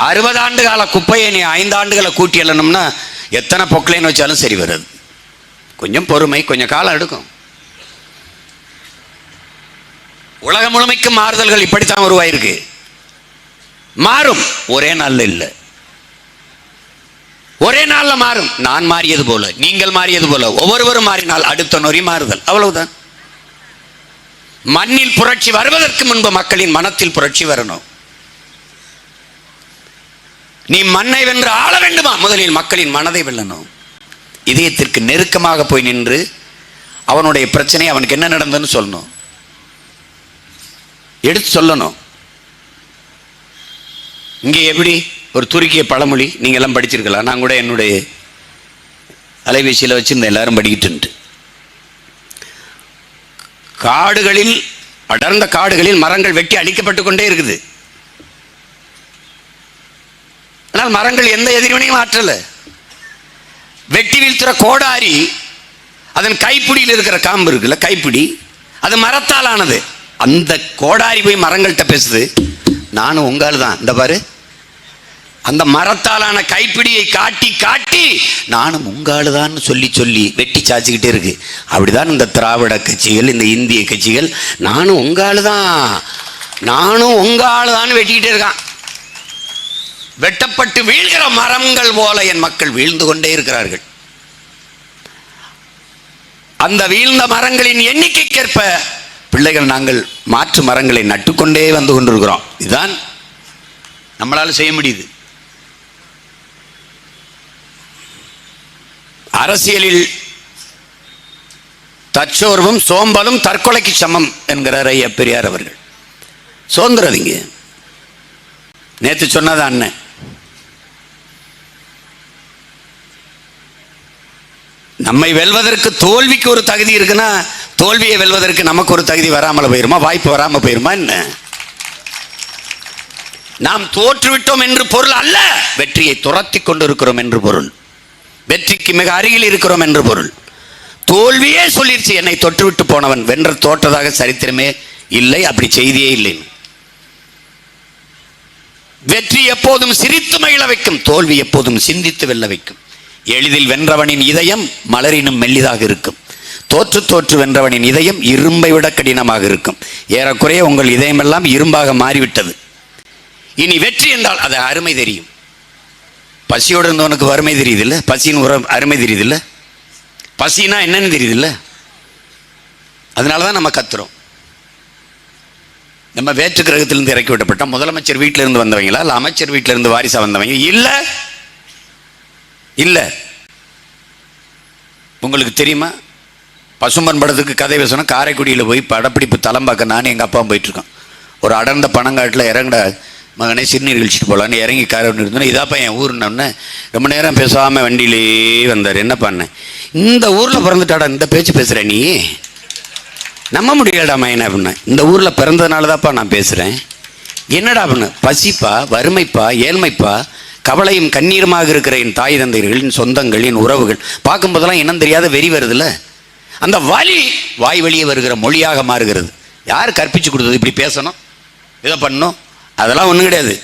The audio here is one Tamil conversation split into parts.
60 ஆண்டு கால குப்பையை நீ 5 ஆண்டுகளை கூட்டி எழணும்னா எத்தனை பொக்லைன் வச்சாலும் சரி வராது. கொஞ்சம் பொறுமை, கொஞ்சம் காலம் எடுக்கும். உலகம் முழுமைக்கும் மாறுதல்கள் இப்படித்தான் உருவாயிருக்கு. மாறும், ஒரே நாள்ல இல்லை, ஒரே நாள்ல மாறும். நான் மாறியது போல, நீங்கள் மாறியது போல, ஒவ்வொருவரும் மாறினால் அடுத்த நொறி மாறுதல், அவ்வளவுதான். மண்ணில் புரட்சி வருவதற்கு முன்பு மக்களின் மனத்தில் புரட்சி வரணும். நீ மண்ணை வென்று ஆள வேண்டுமா, முதலில் மக்களின் மனதை வெல்லணும். இதயத்திற்கு நெருக்கமாக போய் நின்று அவனுடைய பிரச்சனை, அவனுக்கு என்ன நடந்ததுன்னு சொல்லணும், எடுத்து சொல்லணும். இங்கே எப்படி ஒரு துருக்கிய பழமொழி, நீங்க எல்லாம் படிச்சிருக்கலாம், நான் கூட என்னுடைய அலைபேசியில் வச்சிருந்தேன், எல்லாரும் படிக்கிட்டு. காடுகளில், அடர்ந்த காடுகளில் மரங்கள் வெட்டி அழிக்கப்பட்டு கொண்டே இருக்குது. ஆனால் மரங்கள் எந்த எதிர்வினையும் ஆற்றல. வெட்டி வீழ்த்துற கோடாரி, அதன் கைப்பிடியில் இருக்கிற காம்பு இருக்குல்ல, கைப்பிடி, அது மரத்தால் ஆனது. அந்த கோடாரி போய் மரங்கள்கிட்ட பேசுது, நானும் உங்கால் தான், இந்த பாரு. அந்த மரத்தாலான கைப்பிடியை காட்டி காட்டி நானும் உங்கால் தான் சொல்லி சொல்லி வெட்டி சாச்சிக்கிட்டே இருக்கு. அப்படிதான் இந்த திராவிட கட்சிகள், இந்த இந்திய கட்சிகள், நானும் உங்கால் தான், நானும் உங்கால் தான் வெட்டிக்கிட்டே இருக்கான். வெட்டப்பட்டு வீழ்கிற மரங்கள் போல என் மக்கள் வீழ்ந்து கொண்டே இருக்கிறார்கள். அந்த வீழ்ந்த மரங்களின் எண்ணிக்கைக்கேற்ப பிள்ளைகள் நாங்கள் மாற்று மரங்களை நட்டுக்கொண்டே வந்து கொண்டிருக்கிறோம். இதுதான் நம்மளால செய்ய முடியுது. அரசியலில் தற்சோர்வும் சோம்பலும் தற்கொலைக்கு சமம் என்கிறார் ஐயா பெரியார் அவர்கள். சோர்ந்துறாதீங்க. நேற்று சொன்னது அண்ணன், நம்மை வெல்வதற்கு தோல்விக்கு ஒரு தகுதி இருக்குன்னா, தோல்வியை வெல்வதற்கு நமக்கு ஒரு தகுதி வராமல் போயிருமா, வாய்ப்பு வராமல் போயிருமா என்ன? நாம் தோற்றுவிட்டோம் என்று பொருள் அல்ல, வெற்றியை துரத்தி கொண்டிருக்கிறோம் என்று பொருள், வெற்றிக்கு மிக அருகில் இருக்கிறோம் என்று பொருள். தோல்வியே சொல்லிருச்சு, என்னை தொற்றுவிட்டு போனவன் வென்ற தோற்றதாக சரித்திரமே இல்லை, அப்படி செய்தியே இல்லை. வெற்றி எப்போதும் சிரித்து மகிழ வைக்கும், தோல்வி எப்போதும் சிந்தித்து வெல்ல வைக்கும். எளிதில் வென்றவனின் இதயம் மலரினும் மெல்லிதாக இருக்கும், தோற்று தோற்று வென்றவனின் இதயம் இரும்பை விட கடினமாக இருக்கும். ஏறக்குறைய உங்கள் இதயமெல்லாம் இரும்பாக மாறிவிட்டது. இனி வெற்றி என்றால் அது அருமை தெரியும். பசியோடு இருந்தவனுக்கு வறுமை தெரியுது இல்லை, பசியின் அருமை தெரியுது இல்லை, பசினா என்னன்னு தெரியுது இல்லை. அதனாலதான் நம்ம கத்துறோம். நம்ம வேற்று கிரகத்திலிருந்து இறக்கி விட்டப்பட்ட முதலமைச்சர் வீட்டில இருந்து வந்தவங்களா, இல்ல அமைச்சர் வீட்டில இருந்து வாரிசா வந்தவங்க இல்ல. இல்ல, உங்களுக்கு தெரியுமா, பசும்பன் படத்துக்கு கதை பேசணும், காரைக்குடியில் போய் படப்பிடிப்பு தளம் பார்க்க நானும் எங்கள் அப்பாவும் போயிட்டு இருக்கோம். ஒரு அடர்ந்த பனங்காட்டில் இறங்கட மகனே சிறுநீர் கழிச்சிட்டு போகலான்னு இறங்கி காரை இருந்தோன்னா, இதாப்பா என் ஊருன்னொன்னே ரொம்ப நேரம் பேசாமல் வண்டியிலே வந்தார். என்ன பண்ணேன், இந்த ஊரில் பிறந்துட்டாடா இந்த பேச்சு பேசுகிற நீ, நம்ப முடியலடா மையனை அப்படின்னா. இந்த ஊரில் பிறந்ததுனால தான்ப்பா நான் பேசுகிறேன். என்னடா அப்படின்னு, பசிப்பா, வறுமைப்பா, ஏழ்மைப்பா, கவலையும் கண்ணீருமாக இருக்கிற என் தாய் தந்தையர்களின் சொந்தங்களின் உறவுகள் பார்க்கும்போதெல்லாம் இனம் தெரியாத வெறி வருதுல்ல, அந்த வலி வாய் வழியே வருகிற மொழியாக மாறுகிறது. யார் கற்பிச்சு கொடுத்தது இப்படி பேசணும், இதை பண்ணணும், அதெல்லாம் ஒன்றும் கிடையாது.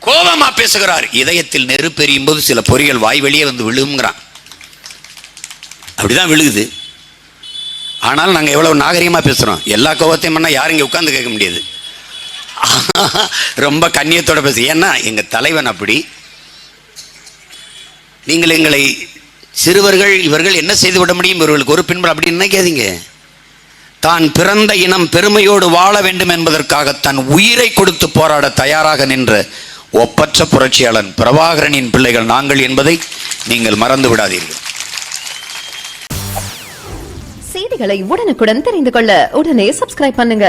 கோபமா பேசுகிறார், இதயத்தில் நெருப்பெரியும் போது சில பொறிகள் வாய் வழியே வந்து விழுங்குறான், அப்படிதான் விழுகுது. ஆனால் நாங்கள் எவ்வளவு நாகரிகமாக பேசுகிறோம். எல்லா கோபத்தையும் பண்ணால் யாரும் இங்கே உட்கார்ந்து கேட்க முடியாது, ரொம்ப கண்ணியத்தோட பேசு. ஏன்னா எங்க தலைவன் அப்படி. நீங்கள் எங்களை சிறுவர்கள் இவர்கள் என்ன செய்து விட முடியும், இவர்களுக்கு ஒரு பின்புறம் அப்படி நினைக்காதீங்க. தான் பிறந்த இனம் பெருமையோடு வாழ வேண்டும் என்பதற்காக தன் உயிரை கொடுத்து போராட தயாராக நின்ற ஒப்பற்ற புரட்சியாளன் பிரபாகரனின் பிள்ளைகள் நாங்கள் என்பதை நீங்கள் மறந்து விடாதீர்கள். செய்திகளை உடனுக்குடன் தெரிந்து கொள்ள உடனே சப்ஸ்கிரைப் பண்ணுங்க.